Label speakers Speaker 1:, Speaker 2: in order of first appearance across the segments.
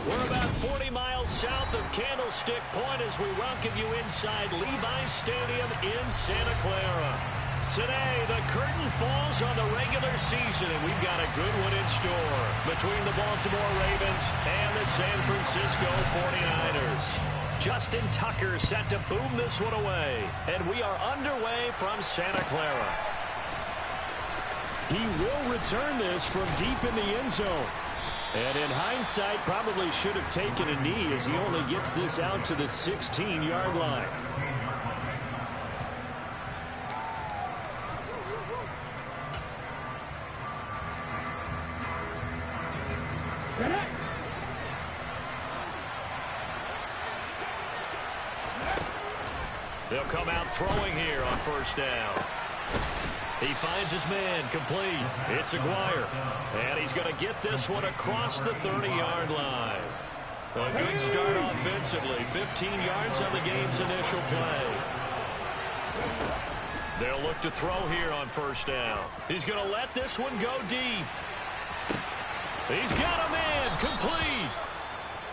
Speaker 1: We're about 40 miles south of Candlestick Point as we welcome you inside Levi's Stadium in Santa Clara. Today, the curtain falls on the regular season, and we've got a good one in store between the Baltimore Ravens and the San Francisco 49ers. Justin Tucker set to boom this one away, and we are underway from Santa Clara.
Speaker 2: He will return this from deep in the end zone. And in hindsight, probably should have taken a knee as he only gets this out to the 16-yard line.
Speaker 1: They'll come out throwing here on first down. He finds his man, complete. It's Aguirre. And he's going to get this one across the 30-yard line. A good start offensively. 15 yards on the game's initial play. They'll look to throw here on first down. He's going to let this one go deep. He's got a man, complete.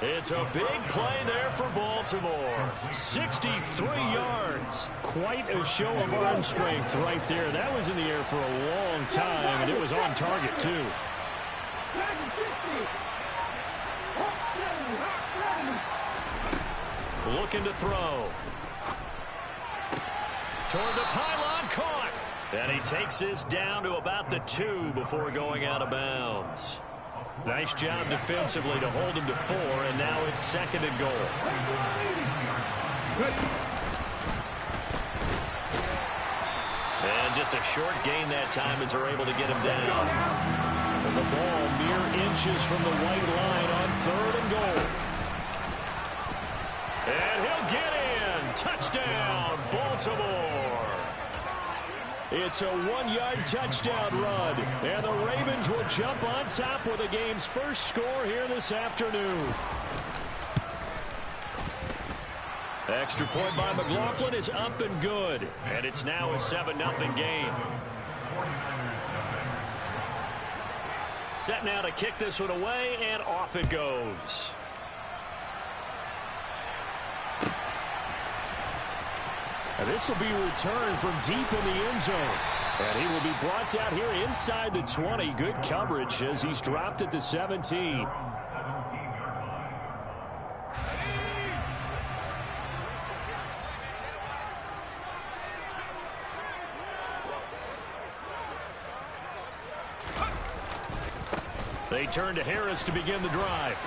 Speaker 1: It's a big play there for Baltimore. 63 yards.
Speaker 2: Quite a show of arm strength right there. That was in the air for a long time, and it was on target, too.
Speaker 1: Looking to throw. Toward the pylon, caught. And he takes this down to about the 2 before going out of bounds. Nice job defensively to hold him to 4, and now it's second and goal. And just a short gain that time as they're able to get him down.
Speaker 2: And the ball mere inches from the white line on 3rd and goal.
Speaker 1: And he'll get in. Touchdown, Baltimore.
Speaker 2: It's a 1-yard touchdown run, and the Ravens will jump on top with the game's first score here this afternoon.
Speaker 1: Extra point by McLaughlin is up and good, and it's now a 7-0 game. Set now to kick this one away, and off it goes.
Speaker 2: And this will be returned from deep in the end zone. And he will be brought down here inside the 20. Good coverage as he's dropped at the 17.
Speaker 1: They turn to Harris to begin the drive.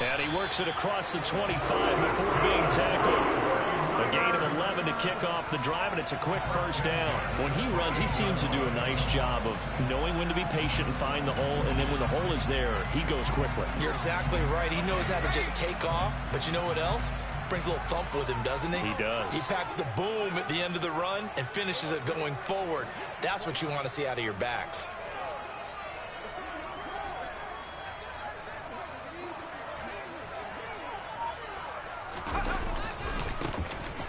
Speaker 1: And he works it across the 25 before being tackled. A gain of 11 to kick off the drive, and it's a quick first down. When he runs, he seems to do a nice job of knowing when to be patient and find the hole, and then when the hole is there, he goes quickly.
Speaker 3: You're exactly right. He knows how to just take off, but you know what else? Brings a little thump with him, doesn't he?
Speaker 1: He does.
Speaker 3: He packs the boom at the end of the run and finishes it going forward. That's what you want to see out of your backs.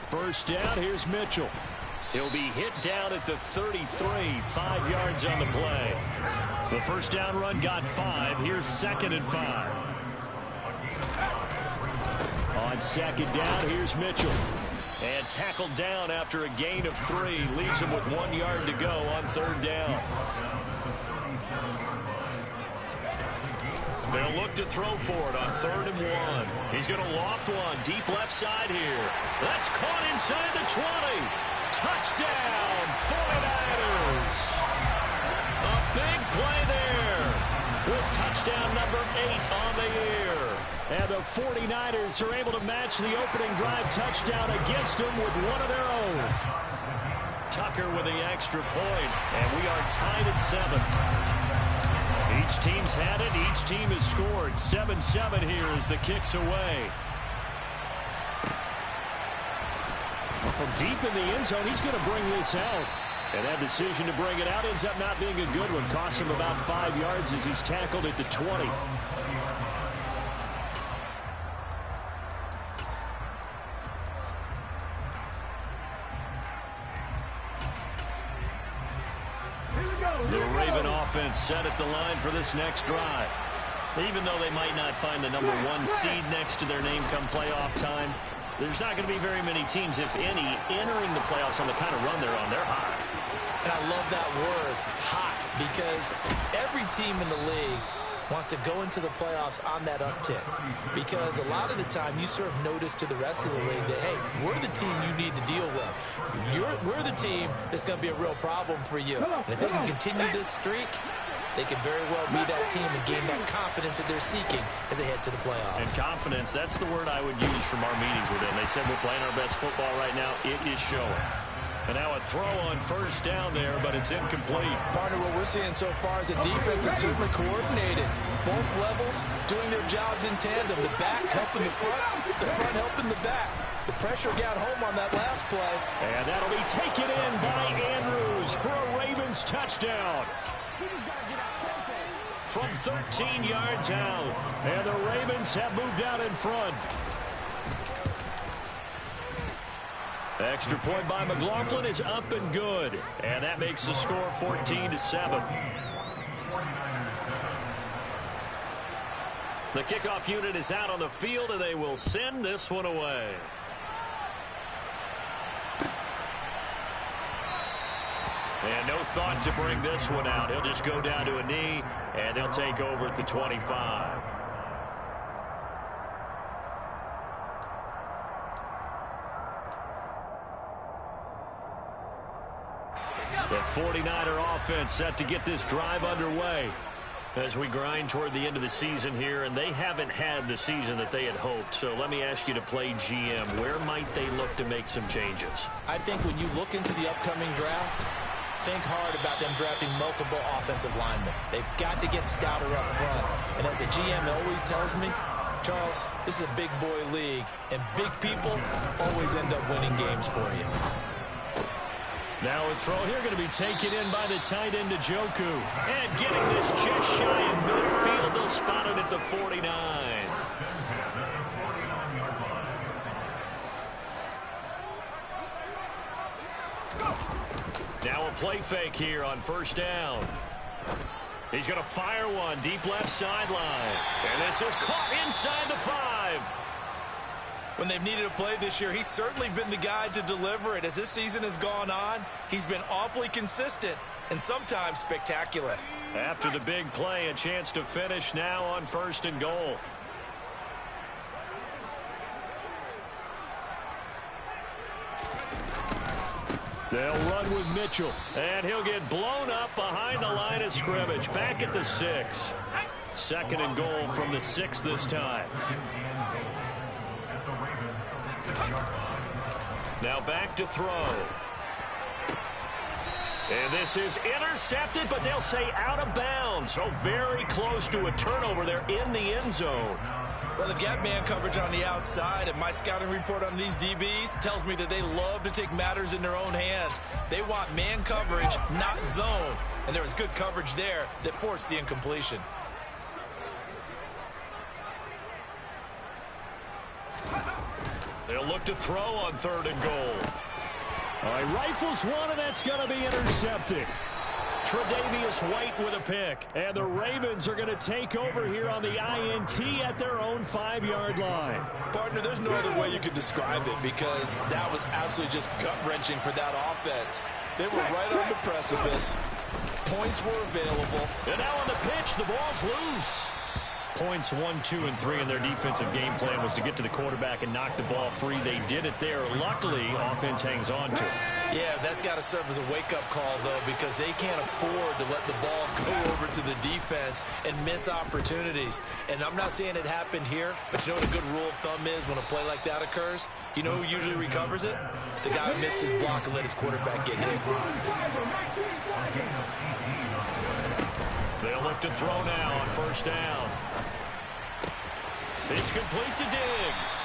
Speaker 2: First down, here's Mitchell.
Speaker 1: He'll be hit down at the 33, 5 yards on the play. The first down run got 5. Here's 2nd and 5.
Speaker 2: On second down, here's Mitchell.
Speaker 1: And tackled down after a gain of 3. Leaves him with 1 yard to go on 3rd down. They'll look to throw for it on 3rd and 1. He's going to loft one deep left side here. That's caught inside the 20. Touchdown, 49ers. A big play there with touchdown number 8 on the year.
Speaker 2: And the 49ers are able to match the opening drive touchdown against them with one of their own.
Speaker 1: Tucker with the extra point, and we are tied at 7. Each team's had it. Each team has scored. 7-7 here as the kick's away.
Speaker 2: Well, from deep in the end zone, he's going to bring this out. And that decision to bring it out ends up not being a good one. Costs him about 5 yards as he's tackled at the 20.
Speaker 1: The Raven offense set at the line for this next drive.
Speaker 2: Even though they might not find the number 1 seed next to their name come playoff time, there's not going to be very many teams, if any, entering the playoffs on the kind of run they're on. They're hot.
Speaker 3: And I love that word, hot, because every team in the league wants to go into the playoffs on that uptick. Because a lot of the time you serve notice to the rest of the league that, hey, we're the team you need to deal with. We're the team that's going to be a real problem for you. And if they can continue this streak, they can very well be that team and gain that confidence that they're seeking as they head to the playoffs.
Speaker 2: And confidence, that's the word I would use from our meetings with them. They said we're playing our best football right now. It is showing. And now a throw on first down there, but it's incomplete.
Speaker 4: Partner, what we're seeing so far is the defense is certainly coordinated. Both levels doing their jobs in tandem. The back helping the front helping the back. The pressure got home on that last play.
Speaker 2: And that'll be taken in by Andrews for a Ravens touchdown. From 13 yards out. And the Ravens have moved out in front. Extra point by McLaughlin is up and good. And that makes the score 14-7. The kickoff unit is out on the field, and they will send this one away. And no thought to bring this one out. He'll just go down to a knee, and they'll take over at the 25. The 49er offense set to get this drive underway as we grind toward the end of the season here, and they haven't had the season that they had hoped. So let me ask you to play GM. Where might they look to make some changes?
Speaker 3: I think when you look into the upcoming draft, think hard about them drafting multiple offensive linemen. They've got to get stouter up front. And as a GM always tells me, Charles, this is a big boy league, and big people always end up winning games for you.
Speaker 2: Now a throw here going to be taken in by the tight end, Njoku. And getting this just shy in midfield. They'll spot it at the 49. Now a play fake here on first down. He's going to fire one deep left sideline. And this is caught inside the 5.
Speaker 3: When they've needed a play this year, he's certainly been the guy to deliver it. As this season has gone on, he's been awfully consistent and sometimes spectacular.
Speaker 2: After the big play, a chance to finish now on first and goal. They'll run with Mitchell, and he'll get blown up behind the line of scrimmage. Back at the 6. Second and goal from the 6 this time. Now back to throw. And this is intercepted, but they'll say out of bounds. So very close to a turnover there in the end zone.
Speaker 3: Well, they've got man coverage on the outside, and my scouting report on these DBs tells me that they love to take matters in their own hands. They want man coverage, not zone. And there was good coverage there that forced the incompletion.
Speaker 2: They'll look to throw on third and goal. All right, rifles one, and that's going to be intercepted. Tre'Davious White with a pick. And the Ravens are going to take over here on the INT at their own 5-yard line.
Speaker 4: Partner, there's no other way you could describe it because that was absolutely just gut-wrenching for that offense. They were right on the precipice. Points were available.
Speaker 2: And now on the pitch, the ball's loose. Points 1, 2, and 3 in their defensive game plan was to get to the quarterback and knock the ball free. They did it there. Luckily, offense hangs on to it.
Speaker 3: Yeah, that's got to serve as a wake-up call, though, because they can't afford to let the ball go over to the defense and miss opportunities. And I'm not saying it happened here, but you know what a good rule of thumb is when a play like that occurs? You know who usually recovers it? The guy who missed his block and let his quarterback get hit.
Speaker 2: They'll look to throw now on first down. It's complete to Diggs.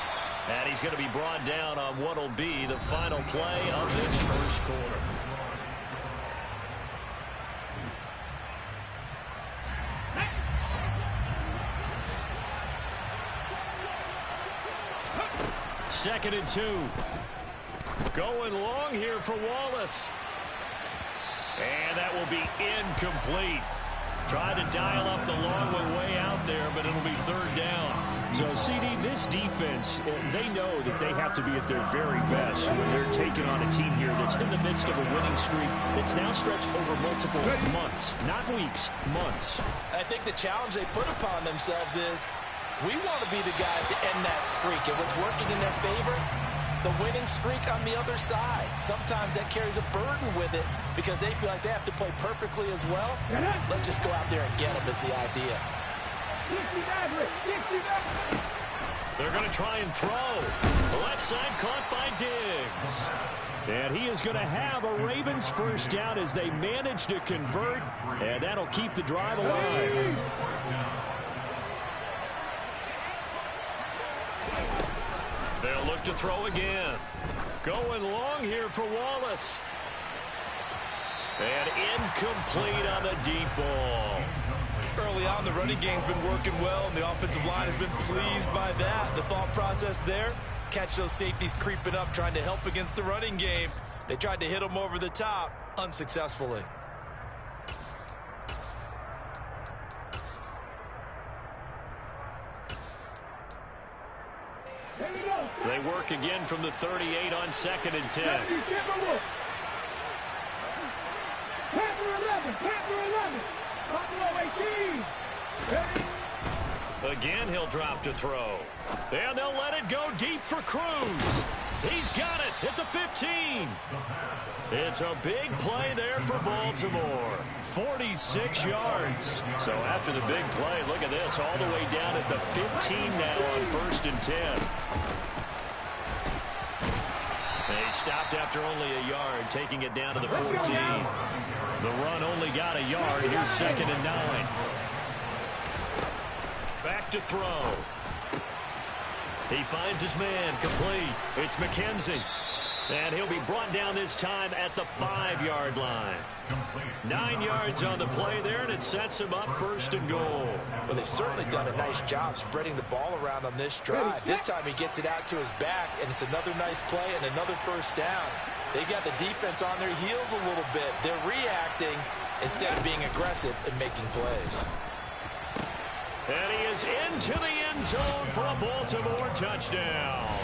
Speaker 2: And he's going to be brought down on what will be the final play of this first quarter. Second and 2. Going long here for Wallace. And that will be incomplete. Try to dial up the long one way out there, but it'll be third down.
Speaker 1: So, CD, this defense, they know that they have to be at their very best when they're taking on a team here that's in the midst of a winning streak that's now stretched over multiple months, not weeks, months.
Speaker 3: I think the challenge they put upon themselves is we want to be the guys to end that streak. And what's working in their favor, the winning streak on the other side. Sometimes that carries a burden with it because they feel like they have to play perfectly as well. Let's just go out there and get them is the idea.
Speaker 1: They're going to try and throw. The left side caught by Diggs. And he is going to have a Ravens first down as they manage to convert. And that'll keep the drive alive. They'll look to throw again. Going long here for Wallace. And incomplete on the deep ball.
Speaker 4: Early on, the running game's been working well, and the offensive line has been pleased by that. The thought process there, catch those safeties creeping up, trying to help against the running game. They tried to hit them over the top, unsuccessfully.
Speaker 1: They work again from the 38 on 2nd and 10. Again, he'll drop to throw. And they'll let it go deep for Cruz. He's got it at the 15. It's a big play there for Baltimore. 46 yards. So after the big play, look at this, all the way down at the 15 now on 1st and 10. They stopped after only a yard, taking it down to the 14. The run only got a yard. Here's 2nd and 9. Back to throw. He finds his man, complete. It's McKenzie. And he'll be brought down this time at the 5-yard line. 9 yards on the play there, and it sets him up 1st and goal.
Speaker 3: Well, they've certainly done a nice job spreading the ball around on this drive. This time he gets it out to his back, and it's another nice play and another first down. They got the defense on their heels a little bit. They're reacting instead of being aggressive and making plays.
Speaker 1: And he is into the end zone for a Baltimore touchdown.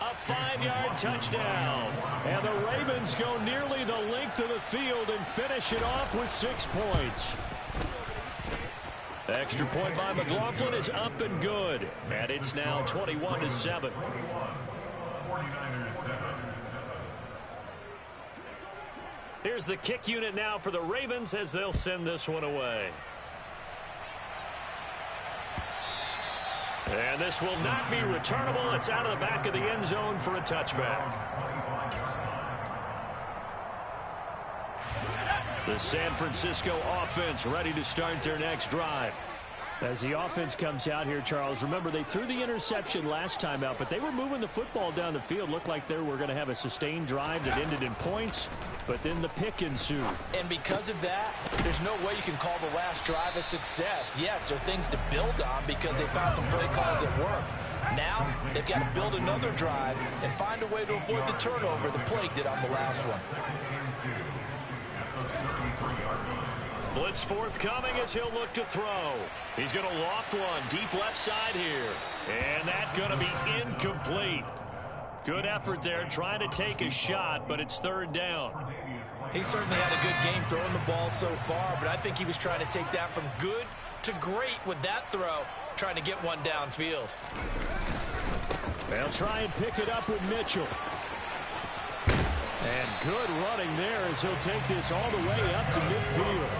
Speaker 1: A 5-yard touchdown. And the Ravens go nearly the length of the field and finish it off with 6 points. Extra point by McLaughlin is up and good. And it's now 21-7. Here's the kick unit now for the Ravens as they'll send this one away. And this will not be returnable. It's out of the back of the end zone for a touchback. The San Francisco offense ready to start their next drive. As the offense comes out here, Charles, remember they threw the interception last time out, but they were moving the football down the field. Looked like they were going to have a sustained drive that ended in points, but then the pick ensued.
Speaker 3: And because of that, there's no way you can call the last drive a success. Yes, there are things to build on because they found some play calls that work. Now, they've got to build another drive and find a way to avoid the turnover the Paylg did on the last one.
Speaker 1: Blitz forthcoming as he'll look to throw. He's going to loft one deep left side here. And that's going to be incomplete. Good effort there trying to take a shot, but it's 3rd down.
Speaker 3: He certainly had a good game throwing the ball so far, but I think he was trying to take that from good to great with that throw, trying to get one downfield.
Speaker 1: They'll try and pick it up with Mitchell. And good running there as he'll take this all the way up to midfield.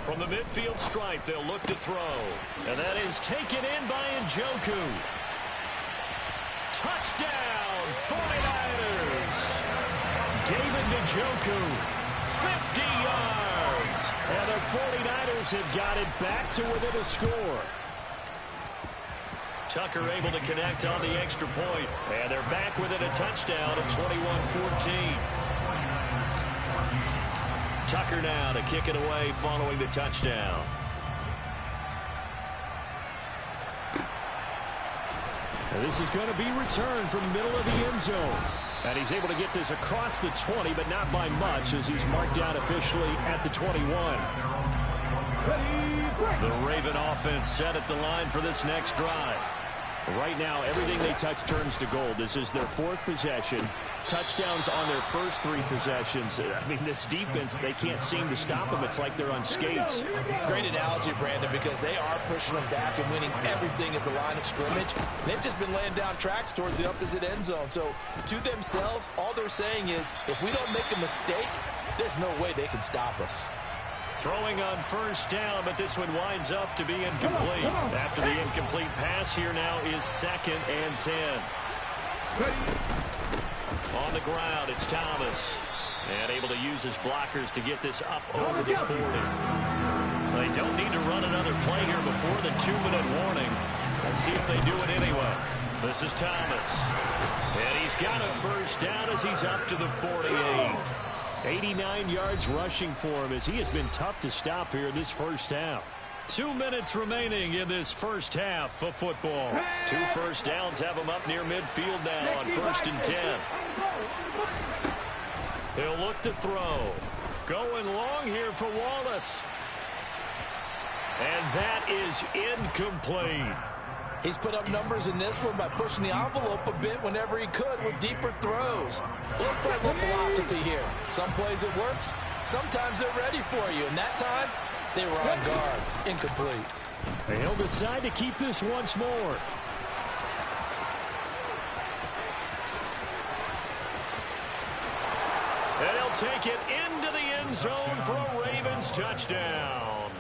Speaker 1: From the midfield stripe, they'll look to throw. And that is taken in by Njoku. Touchdown, 49ers. David Njoku, 50 yards. And the 49ers have got it back to within a score. Tucker able to connect on the extra point. And they're back within a touchdown at 21-14. Tucker now to kick it away following the touchdown. And this is going to be returned from the middle of the end zone. And he's able to get this across the 20, but not by much, as he's marked down officially at the 21. The Raven offense set at the line for this next drive. Right now, everything they touch turns to gold. This is their 4th possession. Touchdowns on their first 3 possessions. I mean, this defense, they can't seem to stop them. It's like they're on skates.
Speaker 4: Great analogy, Brandon, because they are pushing them back and winning everything at the line of scrimmage. They've just been laying down tracks towards the opposite end zone. So, to themselves, all they're saying is, if we don't make a mistake, there's no way they can stop us.
Speaker 1: Throwing on first down, but this one winds up to be incomplete. After the incomplete pass, here now is 2nd and 10. On the ground, it's Thomas. And able to use his blockers to get this up over the 40. They don't need to run another play here before the 2-minute warning. Let's see if they do it anyway. This is Thomas. And he's got a first down as he's up to the 48. 89 yards rushing for him as he has been tough to stop here in this first half. 2 minutes remaining in this first half of football. 2 first downs have him up near midfield now on 1st and 10. He'll look to throw. Going long here for Wallace. And that is incomplete.
Speaker 4: He's put up numbers in this one by pushing the envelope a bit whenever he could with deeper throws. Let's play a little philosophy here. Some plays it works. Sometimes they're ready for you. And that time, they were on guard. Incomplete.
Speaker 1: And he'll decide to keep this once more. And he'll take it into the end zone for a Ravens touchdown.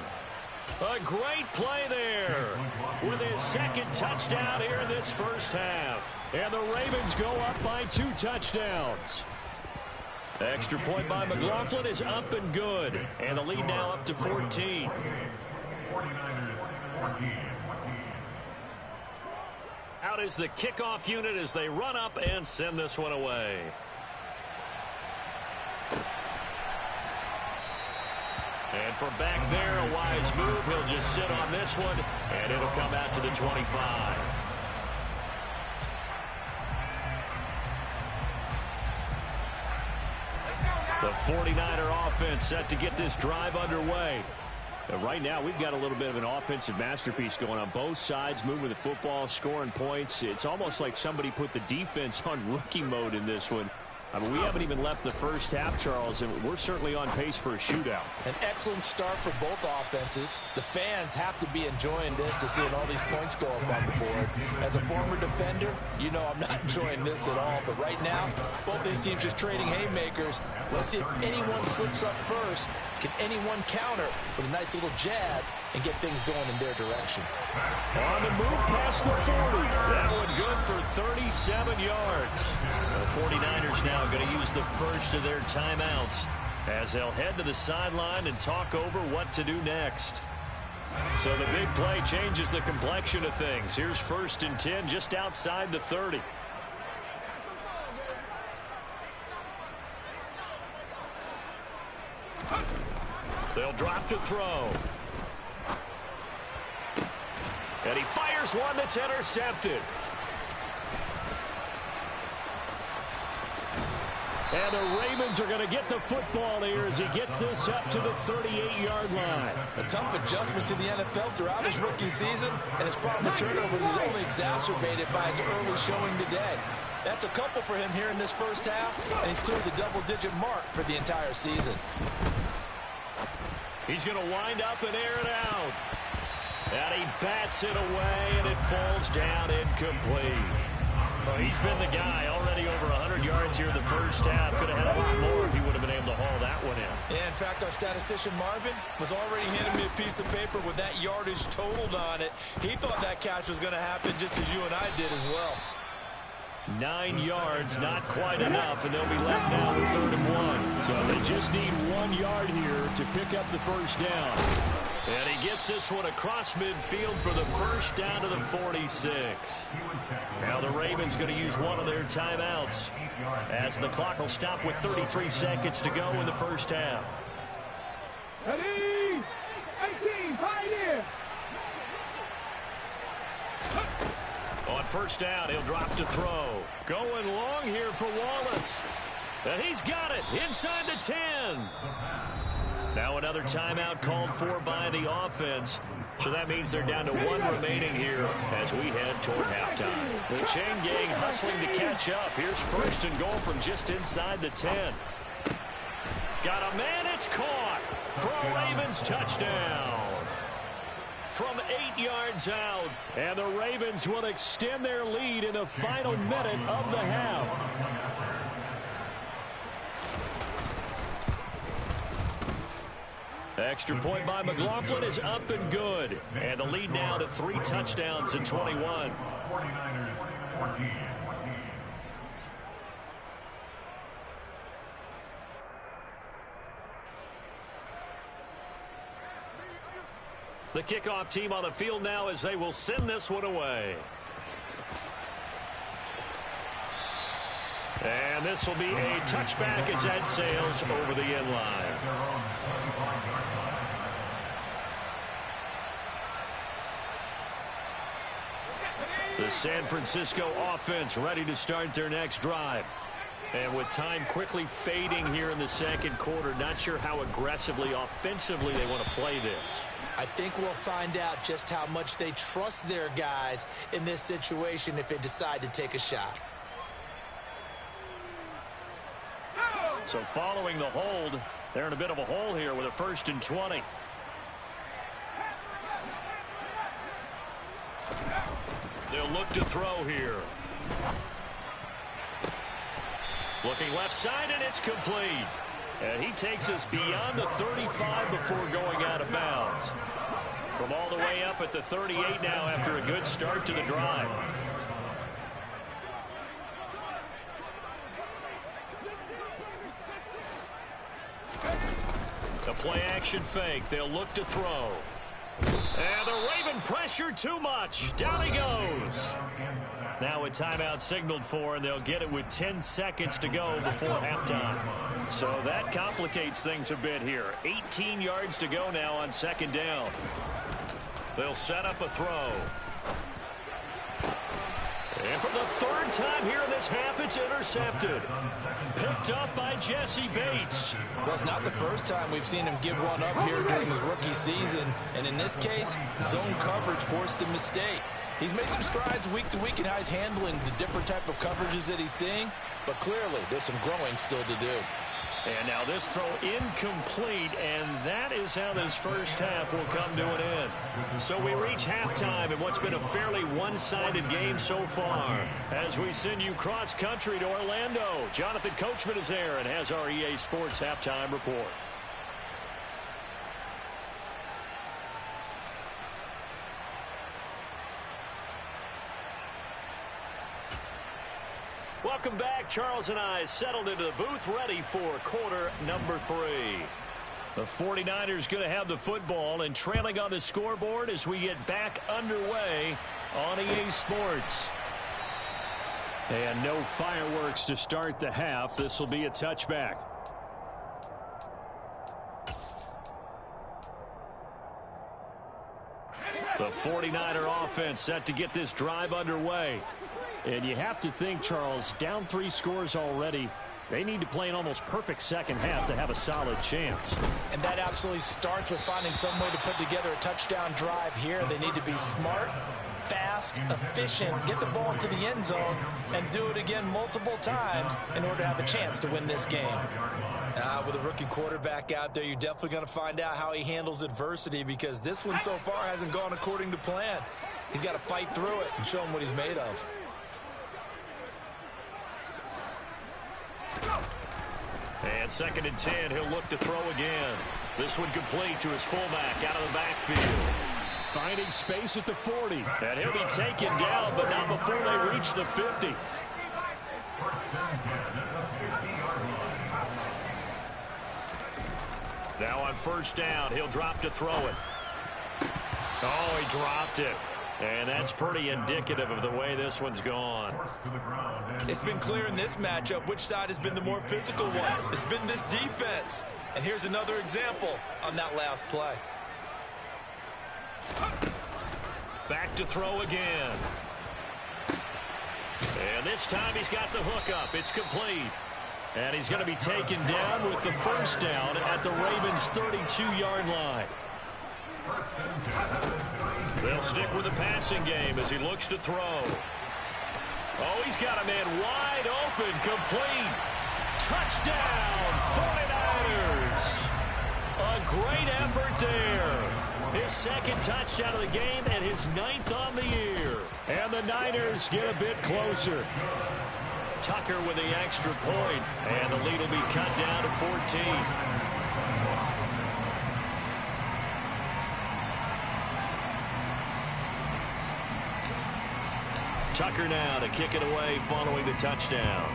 Speaker 1: A great play there with his 2nd touchdown here in this first half. And the Ravens go up by 2 touchdowns. Extra point by McLaughlin is up and good. And the lead now up to 14. Out is the kickoff unit as they run up and send this one away. And from back there, a wise move. He'll just sit on this one, and it'll come out to the 25. The 49er offense set to get this drive underway. And right now, we've got a little bit of an offensive masterpiece going on both sides, moving the football, scoring points. It's almost like somebody put the defense on rookie mode in this one. I mean, we haven't even left the first half, Charles, and we're certainly on pace for a shootout.
Speaker 4: An excellent start for both offenses. The fans have to be enjoying this to seeing all these points go up on the board. As a former defender, you know I'm not enjoying this at all. But right now, both these teams just trading haymakers. Let's see if anyone slips up first. Can anyone counter with a nice little jab and get things going in their direction?
Speaker 1: On the move past the 40. That one good for 37 yards. The 49ers now going to use the first of their timeouts as they'll head to the sideline and talk over what to do next. So the big play changes the complexion of things. Here's 1st and 10 just outside the 30. They'll drop to throw. And he fires one that's intercepted. And the Ravens are going to get the football here as he gets this up to the 38-yard line.
Speaker 4: A tough adjustment to the NFL throughout his rookie season, and his problem with turnovers is only exacerbated by his early showing today. That's a couple for him here in this first half, and he's cleared the double-digit mark for the entire season.
Speaker 1: He's going to wind up and air it out. And he bats it away, and it falls down incomplete. Well, he's been the guy already over 100 yards here in the first half. Could have had a lot more if he would have been able to haul that one in.
Speaker 3: Yeah, in fact, our statistician Marvin was already handing me a piece of paper with that yardage totaled on it. He thought that catch was going to happen just as you and I did as well.
Speaker 1: 9 yards, not quite enough, and they'll be left now with 3rd and 1. So they just need 1 yard here to pick up the first down. And he gets this one across midfield for the first down to the 46. Now the Ravens going to use one of their timeouts as the clock will stop with 33 seconds to go in the first half.
Speaker 5: Ready? 18, Pioneer.
Speaker 1: On
Speaker 2: first down, he'll drop to throw. Going long here for Wallace. And he's got it inside the 10. Now another timeout called for by the offense. So that means they're down to one remaining here as we head toward halftime. The chain gang hustling to catch up. Here's first and goal from just inside the 10. Got a man, it's caught for a Ravens touchdown. From 8 yards out, and the Ravens will extend their lead in the final minute of the half. Extra point by McLaughlin is up and good. And the lead now to 3 touchdowns in 21.
Speaker 5: 49ers 14.
Speaker 2: The kickoff team on the field now as they will send this one away. And this will be a touchback as that sails over the end line. The San Francisco offense ready to start their next drive. And with time quickly fading here in the second quarter, not sure how aggressively, offensively they want to play this.
Speaker 3: I think we'll find out just how much they trust their guys in this situation if they decide to take a shot.
Speaker 2: So following the hold, they're in a bit of a hole here with a 1st and 20. They'll look to throw here. Looking left side, and it's complete. And he takes us beyond the 35 before going out of bounds. From all the way up at the 38 now after a good start to the drive. The play action fake. They'll look to throw. And the Raven pressure too much. Down he goes. Now a timeout signaled for, and they'll get it with 10 seconds to go before halftime. So that complicates things a bit here. 18 yards to go now on 2nd down. They'll set up a throw. And for the 3rd time here in this half, it's intercepted. Picked up by Jesse Bates.
Speaker 4: Well, it's not the first time we've seen him give one up here during his rookie season. And in this case, zone coverage forced the mistake. He's made some strides week to week in how he's handling the different type of coverages that he's seeing. But clearly, there's some growing still to do.
Speaker 2: And now this throw incomplete, and that is how this first half will come to an end. So we reach halftime in what's been a fairly one-sided game so far. As we send you cross-country to Orlando, Jonathan Coachman is there and has our EA Sports halftime report. Welcome back. Charles and I settled into the booth ready for quarter number 3. The 49ers going to have the football and trailing on the scoreboard as we get back underway on EA Sports. And no fireworks to start the half. This will be a touchback. The 49er offense set to get this drive underway. And you have to think, Charles, down 3 scores already. They need to play an almost perfect second half to have a solid chance.
Speaker 3: And that absolutely starts with finding some way to put together a touchdown drive here. They need to be smart, fast, efficient, get the ball into the end zone, and do it again multiple times in order to have a chance to win this game. With a rookie quarterback out there, you're definitely going to find out how he handles adversity, because this one so far hasn't gone according to plan. He's got to fight through it and show him what he's made of.
Speaker 2: And 2nd and 10, he'll look to throw again. This one complete to his fullback out of the backfield. Finding space at the 40. And he'll be taken down, but not before they reach the 50. Now on 1st down, he'll drop to throw it. Oh, he dropped it. And that's pretty indicative of the way this one's gone.
Speaker 3: It's been clear in this matchup which side has been the more physical one. It's been this defense. And here's another example on that last play.
Speaker 2: Back to throw again. this time he's got the hook up. It's complete. And he's going to be taken down with the first down at the Ravens' 32-yard line. They'll stick with the passing game as he looks to throw. Oh, he's got a man wide open, complete. Touchdown, 49ers. A great effort there. His second touchdown of the game and his 9th on the year. And the Niners get a bit closer. Tucker with the extra point, and the lead will be cut down to 14. Tucker now to kick it away following the touchdown.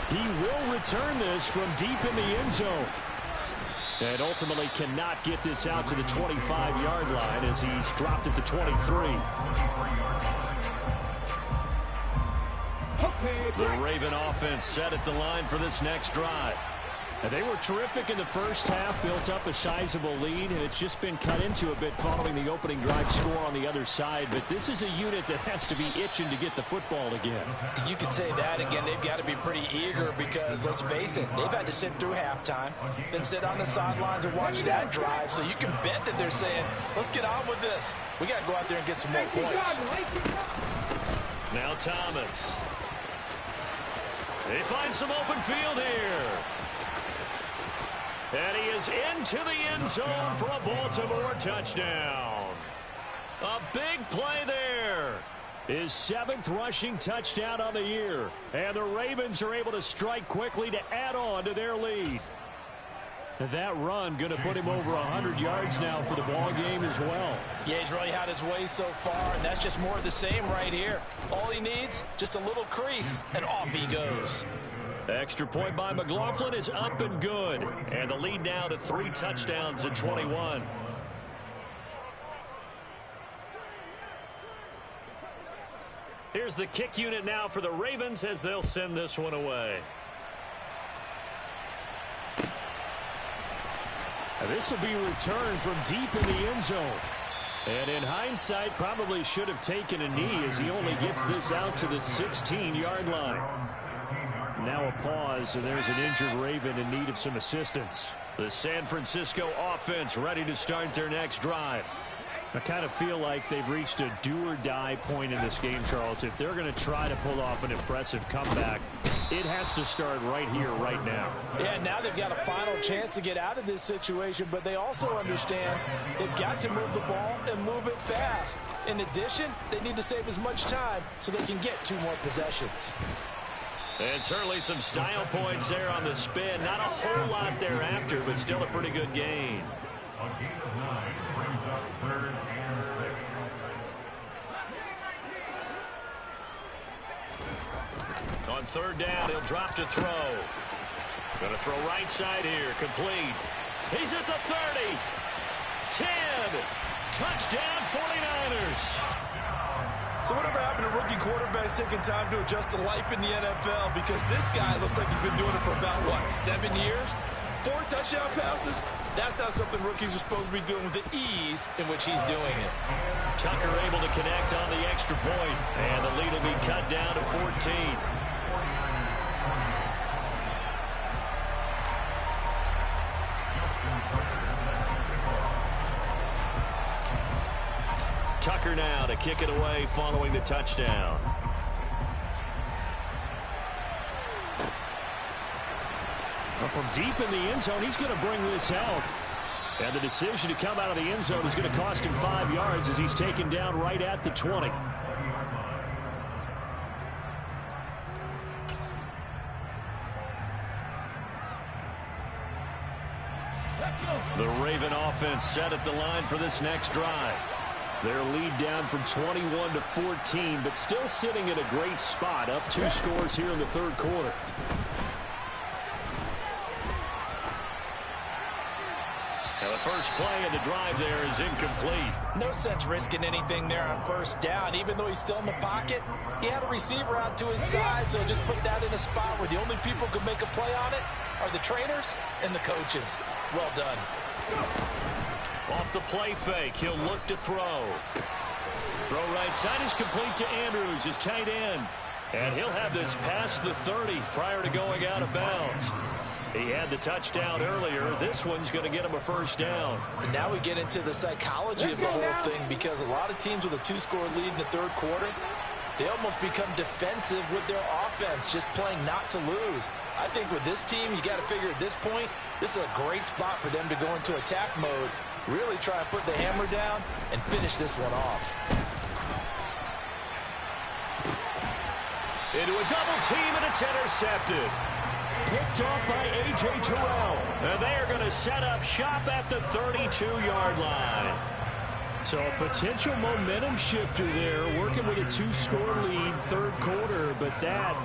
Speaker 1: He will return this from deep in the end zone. And ultimately cannot get this out to the 25-yard line as he's dropped at the 23.
Speaker 2: The Raven offense set at the line for this next drive.
Speaker 1: They were terrific in the first half, built up a sizable lead, and it's just been cut into a bit following the opening drive score on the other side. But this is a unit that has to be itching to get the football again.
Speaker 3: You could say that again. They've got to be pretty eager because, let's face it, they've had to sit through halftime, then sit on the sidelines and watch that drive. So you can bet that they're saying, let's get on with this. We got to go out there and get some more points.
Speaker 2: Now Thomas. They find some open field here. And he is into the end zone for a Baltimore touchdown. A big play there.
Speaker 1: His 7th rushing touchdown on the year. And the Ravens are able to strike quickly to add on to their lead. That run going to put him over 100 yards now for the ball game as well.
Speaker 3: Yeah, he's really had his way so far, and that's just more of the same right here. All he needs, just a little crease, and off he goes.
Speaker 2: Extra point by McLaughlin is up and good. And the lead now to 3 touchdowns at 21. Here's the kick unit now for the Ravens as they'll send this one away.
Speaker 1: This will be returned from deep in the end zone. And in hindsight, probably should have taken a knee as he only gets this out to the 16-yard line. Now a pause, and there's an injured Raven in need of some assistance.
Speaker 2: The San Francisco offense ready to start their next drive.
Speaker 1: I kind of feel like they've reached a do-or-die point in this game, Charles. If they're going to try to pull off an impressive comeback, it has to start right here, right now.
Speaker 3: Yeah, now they've got a final chance to get out of this situation, but they also understand they've got to move the ball and move it fast. In addition, they need to save as much time so they can get 2 more possessions.
Speaker 2: And certainly some style points there on the spin. Not a whole lot thereafter, but still a pretty good gain.
Speaker 5: A gain of 9 brings up 3rd and 6.
Speaker 2: On 3rd down, he'll drop to throw. Going to throw right side here, complete. He's at the 30. 10. Touchdown 49ers.
Speaker 4: So whatever happened to rookie quarterbacks taking time to adjust to life in the NFL? Because this guy looks like he's been doing it for about, 7 years? 4 touchdown passes? That's not something rookies are supposed to be doing with the ease in which he's doing it.
Speaker 2: Tucker able to connect on the extra point, and the lead will be cut down to 14. Tucker now to kick it away following the touchdown.
Speaker 1: Well, from deep in the end zone, he's going to bring this out. And the decision to come out of the end zone is going to cost him 5 yards as he's taken down right at the 20.
Speaker 2: The Raven offense set at the line for this next drive.
Speaker 1: Their lead down from 21 to 14, but still sitting at a great spot, up 2 scores here in the 3rd quarter.
Speaker 2: Now the first play of the drive there is incomplete.
Speaker 3: No sense risking anything there on 1st down. Even though he's still in the pocket, he had a receiver out to his side, so just put that in a spot where the only people who can make a play on it are the trainers and the coaches. Well done.
Speaker 2: Off the play fake, he'll look to throw. Throw right side is complete to Andrews, his tight end. And he'll have this past the 30 prior to going out of bounds. He had the touchdown earlier. This one's going to get him a first down.
Speaker 4: And now we get into the psychology of the whole thing, because a lot of teams with a 2-score lead in the third quarter, they almost become defensive with their offense, just playing not to lose. I think with this team, you got to figure at this point, this is a great spot for them to go into attack mode, really try and put the hammer down and finish this one off.
Speaker 1: Into a double team, and it's intercepted. Picked off by A.J. Terrell. And they are going to set up shop at the 32-yard line. So a potential momentum shifter there, working with a 2-score lead, third quarter, but that,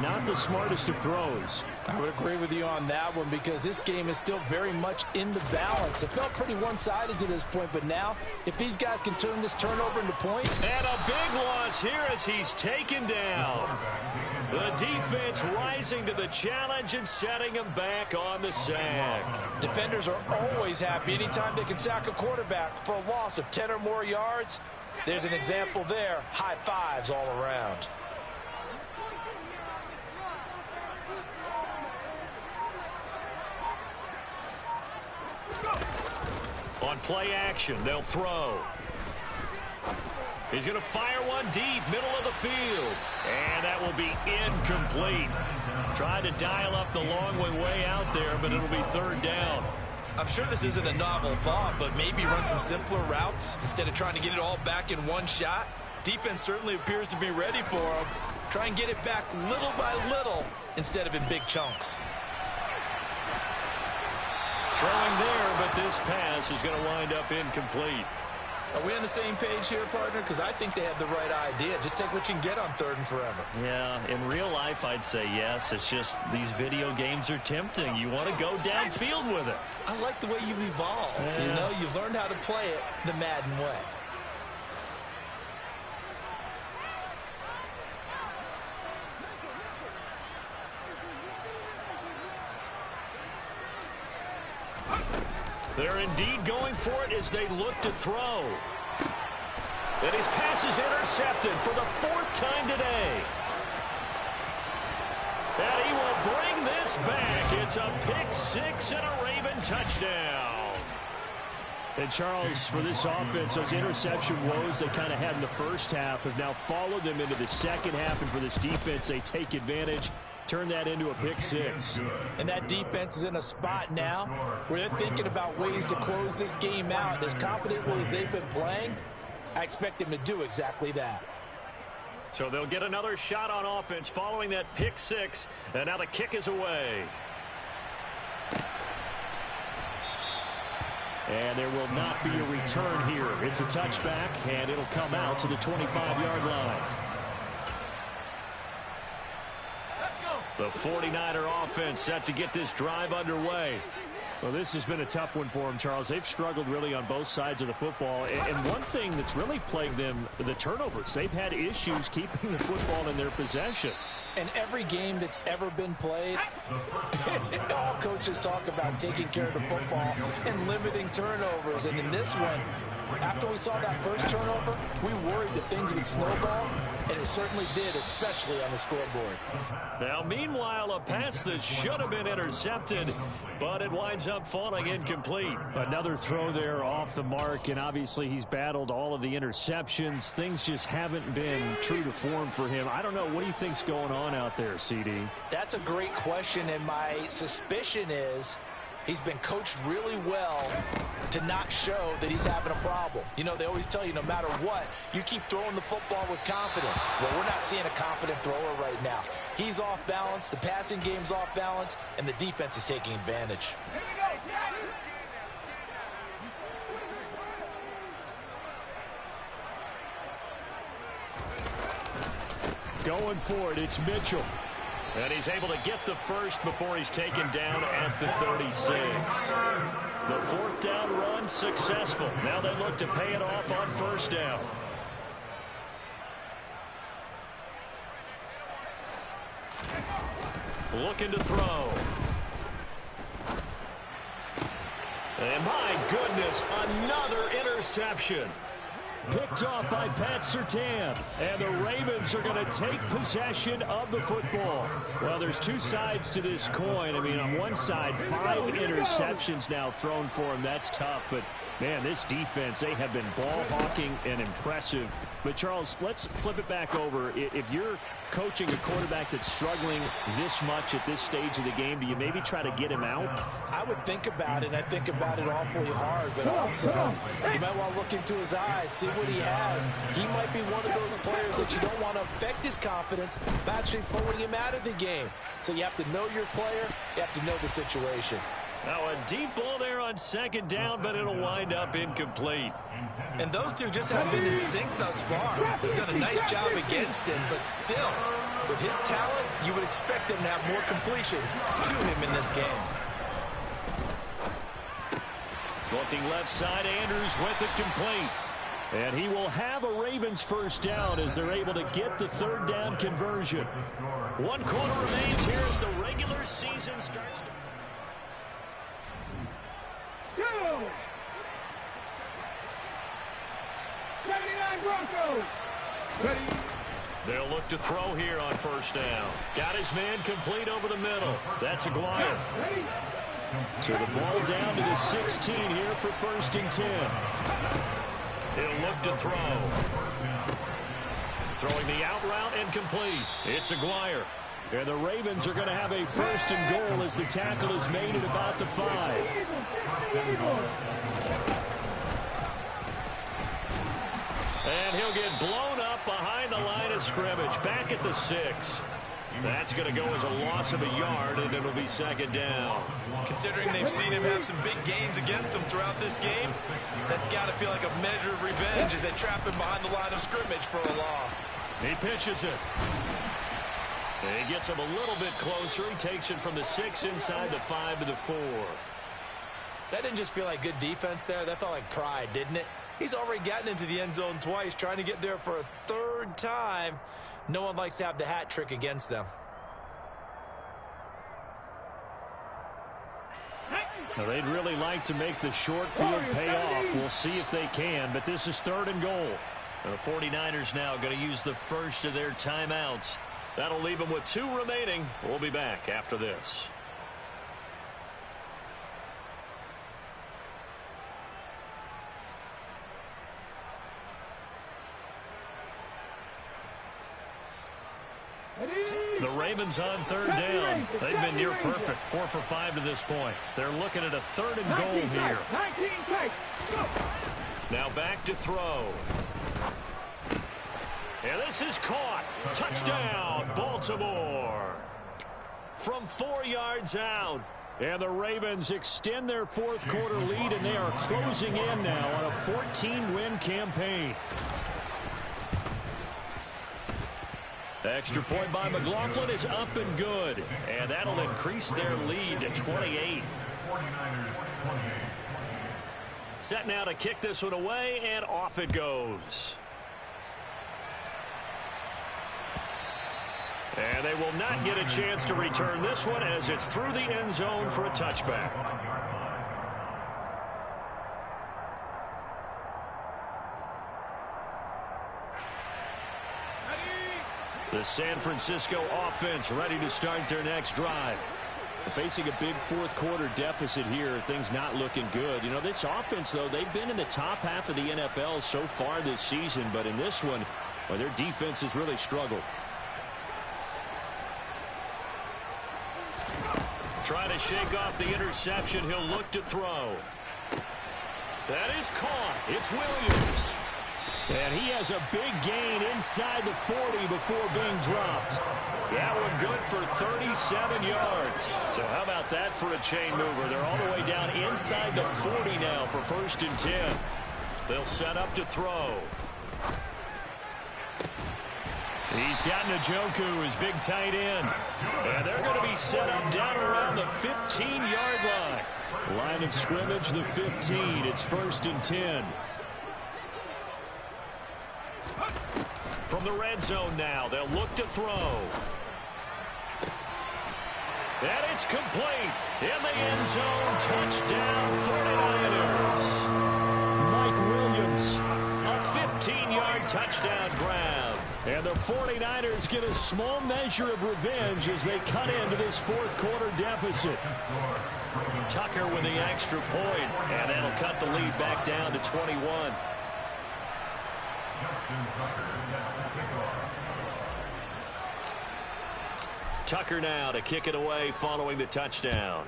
Speaker 1: not the smartest of throws.
Speaker 4: I would agree with you on that one, because this game is still very much in the balance. It felt pretty one-sided to this point, but now, if these guys can turn this turnover into point.
Speaker 1: And a big loss here as he's taken down. The defense rising to the challenge and setting him back on the sack.
Speaker 4: Defenders are always happy anytime they can sack a quarterback for a loss of 10 or more yards. There's an example there. High fives all around.
Speaker 1: On play action, they'll throw. He's going to fire one deep, middle of the field. And that will be incomplete. Tried to dial up the long way out there, but it'll be third down.
Speaker 3: I'm sure this isn't a novel thought, but maybe run some simpler routes instead of trying to get it all back in one shot. Defense certainly appears to be ready for him. Try and get it back little by little instead of in big chunks.
Speaker 1: Throwing there, but this pass is going to wind up incomplete.
Speaker 3: Are we on the same page here, partner? Because I think they have the right idea. Just take what you can get on third and forever.
Speaker 2: Yeah, in real life, I'd say yes. It's just these video games are tempting. You want to go downfield with it.
Speaker 3: I like the way you've evolved.
Speaker 2: Yeah.
Speaker 3: You know, you've learned how to play it the Madden way.
Speaker 1: They're indeed going for it as they look to throw. And his pass is intercepted for the 4th time today. And he will bring this back. It's a pick six and a Raven touchdown.
Speaker 5: And Charles, for this offense, those interception woes they kind of had in the first half have now followed them into the second half. And for this defense, they take advantage. Turn that into a pick six.
Speaker 4: And that defense is in a spot now where they're thinking about ways to close this game out. And as confidently as they've been playing, I expect them to do exactly that.
Speaker 1: So they'll get another shot on offense following that pick six. And now the kick is away.
Speaker 5: And there will not be a return here. It's a touchback, and it'll come out to the 25-yard line.
Speaker 1: The 49er offense set to get this drive underway.
Speaker 5: Well, this has been a tough one for them, Charles. They've struggled really on both sides of the football. And one thing that's really plagued them, the turnovers. They've had issues keeping the football in their possession.
Speaker 4: And every game that's ever been played, all coaches talk about taking care of the football and limiting turnovers. And in this one, after we saw that first turnover, we worried that things would snowball, and it certainly did, especially on the scoreboard.
Speaker 1: Now, meanwhile, a pass that should have been intercepted, but it winds up falling incomplete.
Speaker 5: Another throw there off the mark, and obviously he's battled all of the interceptions. Things just haven't been true to form for him. I don't know. What do you think's going on out there, CD?
Speaker 4: That's a great question, and my suspicion is he's been coached really well to not show that he's having a problem. You know, they always tell you no matter what, you keep throwing the football with confidence. Well, we're not seeing a confident thrower right now. He's off balance, the passing game's off balance, and the defense is taking advantage.
Speaker 5: Going for it, it's Mitchell.
Speaker 1: And he's able to get the first before he's taken down at the 36. The 4th down run successful. Now they look to pay it off on first down. Looking to throw. And my goodness, another interception.
Speaker 5: Picked off by Pat Surtain. And the Ravens are going to take possession of the football. Well, there's two sides to this coin. I mean, on one side, 5 interceptions now thrown for him. That's tough. But, man, this defense, they have been ball hawking and impressive. But, Charles, let's flip it back over. If you're coaching a quarterback that's struggling this much at this stage of the game, do you maybe try to get him out?
Speaker 3: I would think about it, and I think about it awfully hard, but also you might want to look into his eyes, see what he has. He might be one of those players that you don't want to affect his confidence by actually pulling him out of the game. So you have to know your player, you have to know the situation.
Speaker 1: Now a deep ball there on second down, but it'll wind up incomplete.
Speaker 3: And those two just haven't been in sync thus far. They've done a nice job against him, but still, with his talent, you would expect him to have more completions to him in this game.
Speaker 1: Looking left side, Andrews with it complete.
Speaker 5: And he will have a Ravens first down as they're able to get the third down conversion.
Speaker 1: 1 quarter remains here as the regular season starts to...
Speaker 6: Go! 79 Broncos! Ready?
Speaker 1: They'll look to throw here on first down. Got his man complete over the middle. That's Aguirre.
Speaker 5: So the ball down to the 16 here for 1st and 10.
Speaker 1: He'll look to throw. Throwing the out route and complete. It's Aguirre.
Speaker 5: And the Ravens are going to have a 1st and goal as the tackle is made at about the 5.
Speaker 1: And he'll get blown up behind the line of scrimmage. Back at the 6. That's going to go as a loss of a yard, and it'll be 2nd down.
Speaker 3: Considering they've seen him have some big gains against him throughout this game, that's got to feel like a measure of revenge as they trap him behind the line of scrimmage for a loss.
Speaker 1: He pitches it. And he gets him a little bit closer. He takes it from the 6 inside the 5 to the 4.
Speaker 3: That didn't just feel like good defense there. That felt like pride, didn't it? He's already gotten into the end zone twice, trying to get there for a 3rd time. No one likes to have the hat trick against them.
Speaker 5: Now, they'd really like to make the short field pay off. We'll see if they can, but this is 3rd and goal.
Speaker 1: The 49ers now going to use the first of their timeouts. That'll leave them with 2 remaining. We'll be back after this. The Ravens on 3rd down. They've been near perfect, 4 for 5 to this point. They're looking at a 3rd and goal here. Now back to throw. And this is caught. Touchdown, Baltimore. From 4 yards out.
Speaker 5: And the Ravens extend their 4th quarter lead, and they are closing in now on a 14-win campaign.
Speaker 1: Extra point by McLaughlin is up and good. And that'll increase their lead to 28. Set now to kick this one away, and off it goes. And they will not get a chance to return this one as it's through the end zone for a touchback. The San Francisco offense ready to start their next drive.
Speaker 5: Facing a big 4th quarter deficit here, things not looking good. You know, this offense, though, they've been in the top half of the NFL so far this season, but in this one, well, their defense has really struggled.
Speaker 1: Trying to shake off the interception. He'll look to throw. That is caught. It's Williams.
Speaker 5: And he has a big gain inside the 40 before being dropped.
Speaker 1: That one good for 37 yards. So how about that for a chain mover? They're all the way down inside the 40 now for 1st and 10. They'll set up to throw. He's got Njoku, his big tight end. And they're going to be set up down around the 15-yard line.
Speaker 5: Line of scrimmage, the 15. It's 1st and 10. From
Speaker 1: the red zone now, they'll look to throw. And it's complete. In the end zone, touchdown 49ers.
Speaker 5: Mike Williams.
Speaker 1: A 15-yard touchdown grab.
Speaker 5: And the 49ers get a small measure of revenge as they cut into this fourth quarter deficit.
Speaker 1: Tucker with the extra point, and that'll cut the lead back down to 21. Tucker now to kick it away following the touchdown.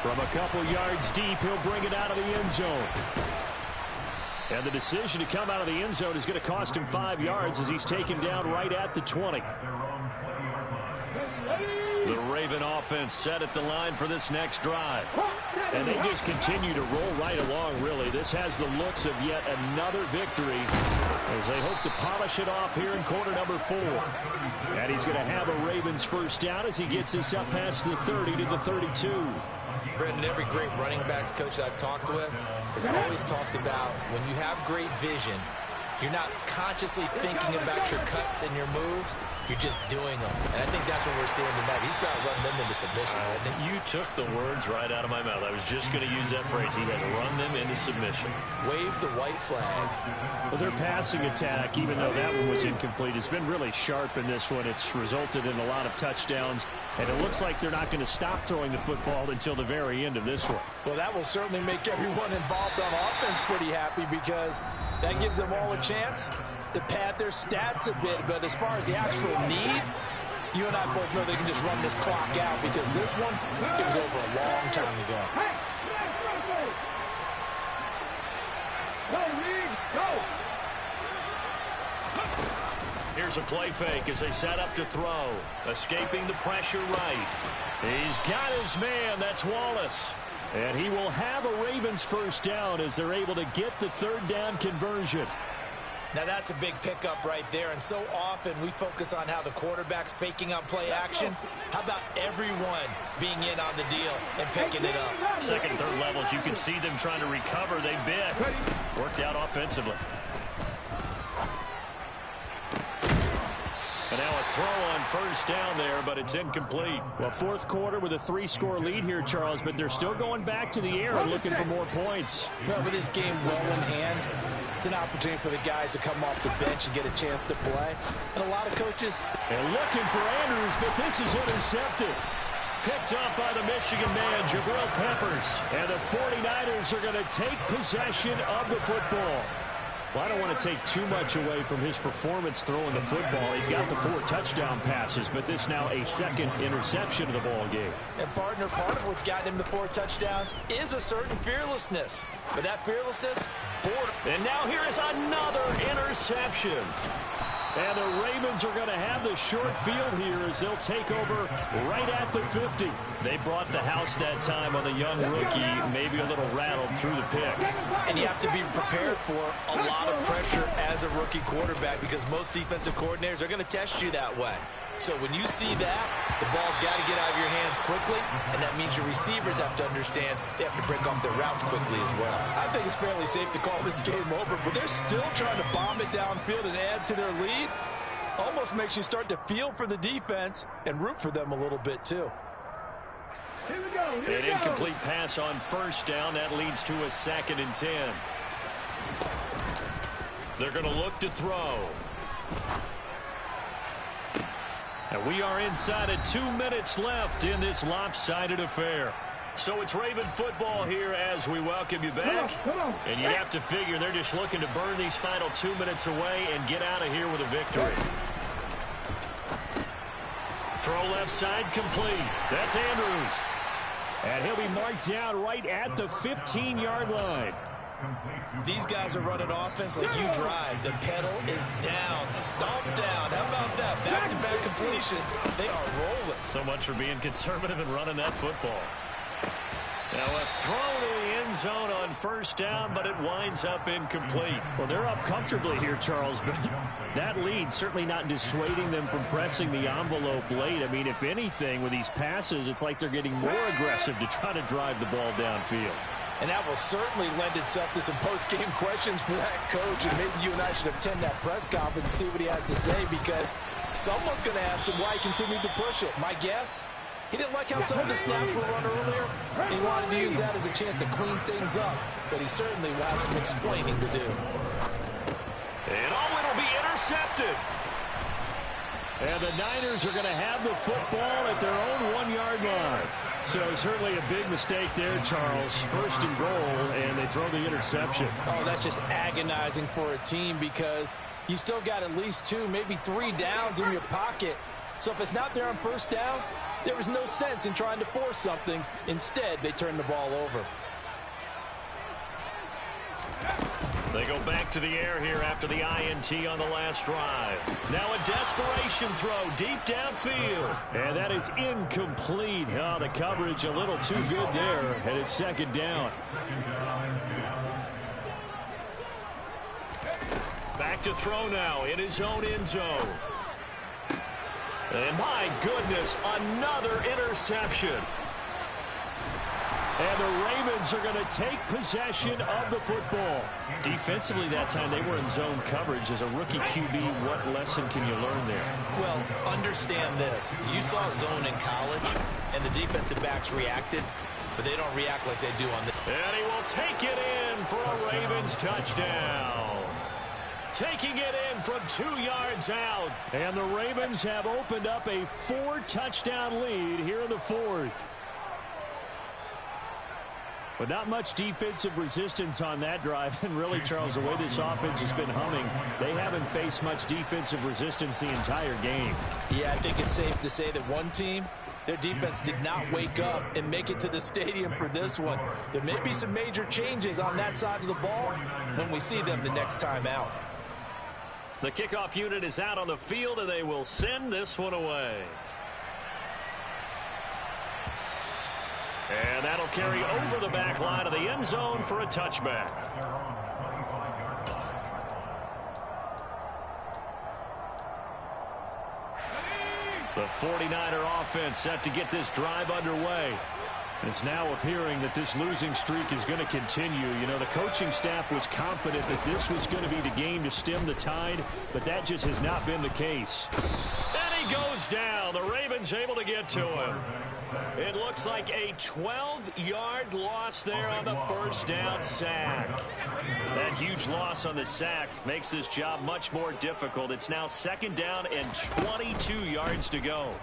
Speaker 5: From a couple yards deep, he'll bring it out of the end zone. And the decision to come out of the end zone is going to cost him 5 yards as he's taken down right at the 20.
Speaker 1: The Raven offense set at the line for this next drive.
Speaker 5: And they just continue to roll right along, really. This has the looks of yet another victory as they hope to polish it off here in quarter number 4. And he's going to have a Ravens first down as he gets this up past the 30 to the 32.
Speaker 3: Brendan, every great running backs coach that I've talked with has always talked about when you have great vision, you're not consciously thinking about your cuts and your moves. You're just doing them. And I think that's what we're seeing tonight. He's about to run them into submission, hasn't he?
Speaker 1: You took the words right out of my mouth. I was just going to use that phrase. He has run them into submission.
Speaker 3: Wave the white flag.
Speaker 5: Well, their passing attack, even though that one was incomplete, has been really sharp in this one. It's resulted in a lot of touchdowns, and it looks like they're not going to stop throwing the football until the very end of this one.
Speaker 4: Well, that will certainly make everyone involved on offense pretty happy because that gives them all a chance to pad their stats a bit. But as far as the actual need, you and I both know they can just run this clock out because this one, it was over a long time ago.
Speaker 1: Here's a play fake as they set up to throw. Escaping the pressure right. He's got his man. That's Wallace.
Speaker 5: And he will have a Ravens first down as they're able to get the third down conversion.
Speaker 3: Now that's a big pickup right there, and so often we focus on how the quarterback's faking on play action. How about everyone being in on the deal and picking it up?
Speaker 1: Second, third levels, you can see them trying to recover. They bit. Worked out offensively. And now a throw on first down there, but it's incomplete.
Speaker 5: Well, fourth quarter with a 3-score lead here, Charles, but they're still going back to the air and looking for more points.
Speaker 4: Well, with this game well in hand, it's an opportunity for the guys to come off the bench and get a chance to play. And a lot of coaches...
Speaker 5: They're looking for Andrews, but this is intercepted.
Speaker 1: Picked up by the Michigan man, Jabril Peppers.
Speaker 5: And the 49ers are going to take possession of the football. Well, I don't want to take too much away from his performance throwing the football. He's got the 4 touchdown passes, but this now a second interception of the ball game.
Speaker 3: And partner, part of what's gotten him the 4 touchdowns is a certain fearlessness. But that fearlessness, bored.
Speaker 1: And now here is another interception.
Speaker 5: And the Ravens are going to have the short field here as they'll take over right at the 50.
Speaker 1: They brought the house that time on the young rookie, maybe a little rattled through the pick.
Speaker 3: And you have to be prepared for a lot of pressure as a rookie quarterback because most defensive coordinators are going to test you that way. So when you see that, the ball's got to get out of your hands quickly, and that means your receivers have to understand they have to break off their routes quickly as well.
Speaker 4: I think it's fairly safe to call this game over, but they're still trying to bomb it downfield and add to their lead. Almost makes you start to feel for the defense and root for them a little bit, too.
Speaker 1: An incomplete pass on first down. That leads to a 2nd and 10. They're going to look to throw. And we are inside of 2 minutes left in this lopsided affair. So it's Raven football here as we welcome you back. And you have to figure they're just looking to burn these final 2 minutes away and get out of here with a victory. Throw left side complete. That's Andrews.
Speaker 5: And he'll be marked down right at the 15-yard line.
Speaker 3: These guys are running offense like you drive. The pedal is down, stomped down. How about that? Back-to-back completions. They are rolling.
Speaker 1: So much for being conservative and running that football. Now a throw to the end zone on first down, but it winds up incomplete.
Speaker 5: Well, they're up comfortably here, Charles, but that lead certainly not dissuading them from pressing the envelope late. I mean, if anything, with these passes, it's like they're getting more aggressive to try to drive the ball downfield.
Speaker 4: And that will certainly lend itself to some post-game questions for that coach. And maybe you and I should attend that press conference and see what he has to say, because someone's going to ask him why he continued to push it. My guess, he didn't like how some of the snaps were run earlier. He wanted to use that as a chance to clean things up. But he certainly will have some explaining to do.
Speaker 2: And it'll be intercepted.
Speaker 5: And the Niners are going to have the football at their own 1-yard line. So certainly a big mistake there, Charles. First and goal, and they throw the interception.
Speaker 4: Oh, that's just agonizing for a team, because you still got at least 2, maybe 3 downs in your pocket. So if it's not there on first down, there was no sense in trying to force something. Instead, they turn the ball over.
Speaker 2: They go back to the air here after the INT on the last drive. Now a desperation throw deep downfield.
Speaker 5: And that is incomplete. Oh, the coverage a little too good there, and it's second down.
Speaker 2: Back to throw now in his own end zone. And my goodness, another interception.
Speaker 5: And the Ravens are going to take possession of the football.
Speaker 2: Defensively that time, they were in zone coverage. As a rookie QB, what lesson can you learn there?
Speaker 3: Well, understand this. You saw zone in college, and the defensive backs reacted, but they don't react like they do on this.
Speaker 2: And he will take it in for a Ravens touchdown. Taking it in from 2 yards out.
Speaker 5: And the Ravens have opened up a 4-touchdown lead here in the 4th. But not much defensive resistance on that drive. And really, Charles, the way this offense has been humming, they haven't faced much defensive resistance the entire game.
Speaker 4: Yeah, I think it's safe to say that one team, their defense did not wake up and make it to the stadium for this one. There may be some major changes on that side of the ball when we see them the next time out.
Speaker 2: The kickoff unit is out on the field, and they will send this one away. And that'll carry over the back line of the end zone for a touchback. The 49er offense set to get this drive underway. It's now appearing that this losing streak is going to continue. You know, the coaching staff was confident that this was going to be the game to stem the tide, but that just has not been the case. And he goes down. The Ravens able to get to him. It looks like a 12-yard loss there on the first down sack. That huge loss on the sack makes this job much more difficult. It's now second down and 22 yards to go.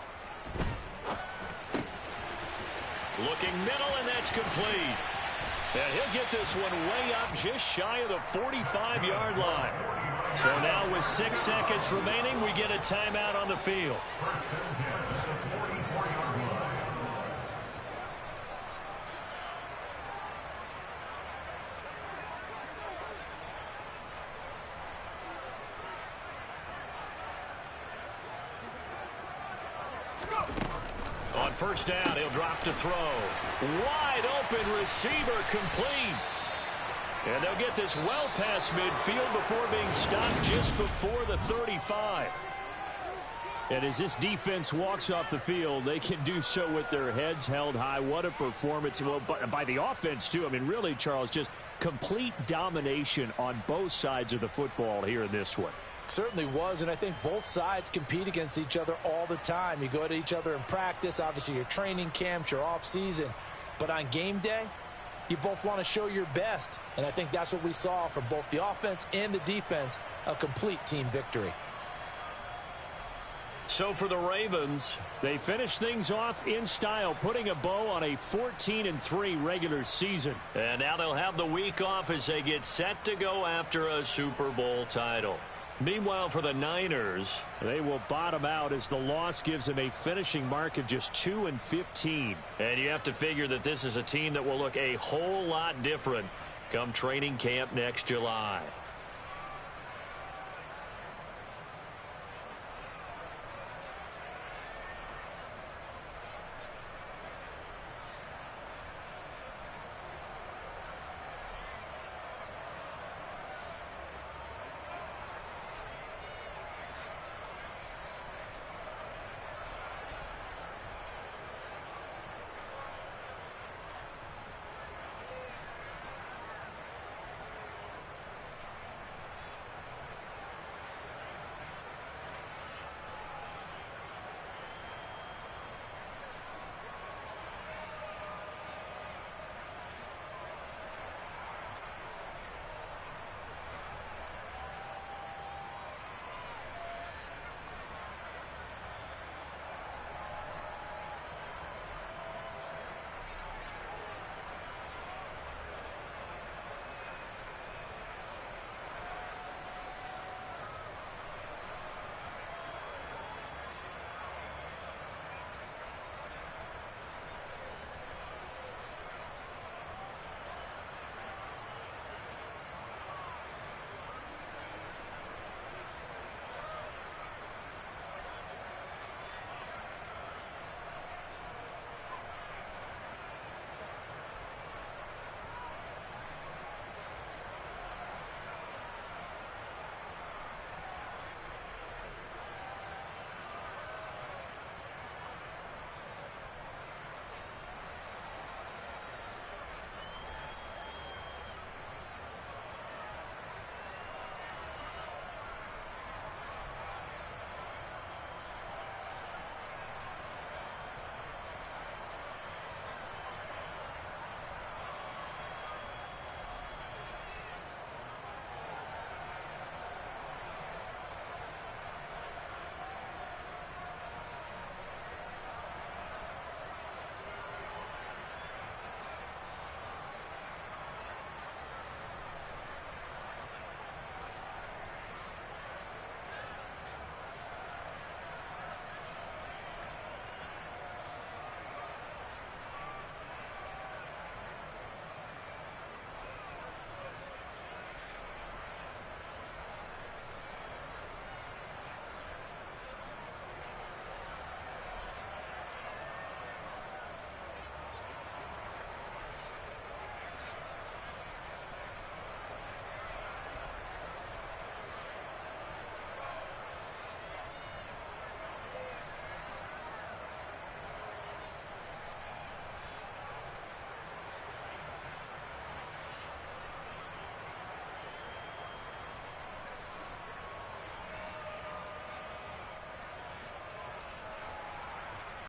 Speaker 2: Looking middle, and that's complete. And he'll get this one way up just shy of the 45-yard line. So now with 6 seconds remaining, we get a timeout on the field. On first down, he'll drop to throw. Wide open receiver, complete. And they'll get this well past midfield before being stopped just before the 35.
Speaker 5: And as this defense walks off the field, they can do so with their heads held high. What a performance. Well, by the offense, too. I mean, really, Charles, just complete domination on both sides of the football here in this one.
Speaker 4: Certainly was, and I think both sides compete against each other all the time. You go to each other in practice, obviously your training camps, your off season. But on game day, you both want to show your best. And I think that's what we saw from both the offense and the defense, a complete team victory.
Speaker 5: So for the Ravens, they finish things off in style, putting a bow on a 14-3 regular season.
Speaker 2: And now they'll have the week off as they get set to go after a Super Bowl title. Meanwhile, for the Niners,
Speaker 5: they will bottom out as the loss gives them a finishing mark of just 2-15.
Speaker 2: And you have to figure that this is a team that will look a whole lot different come training camp next July.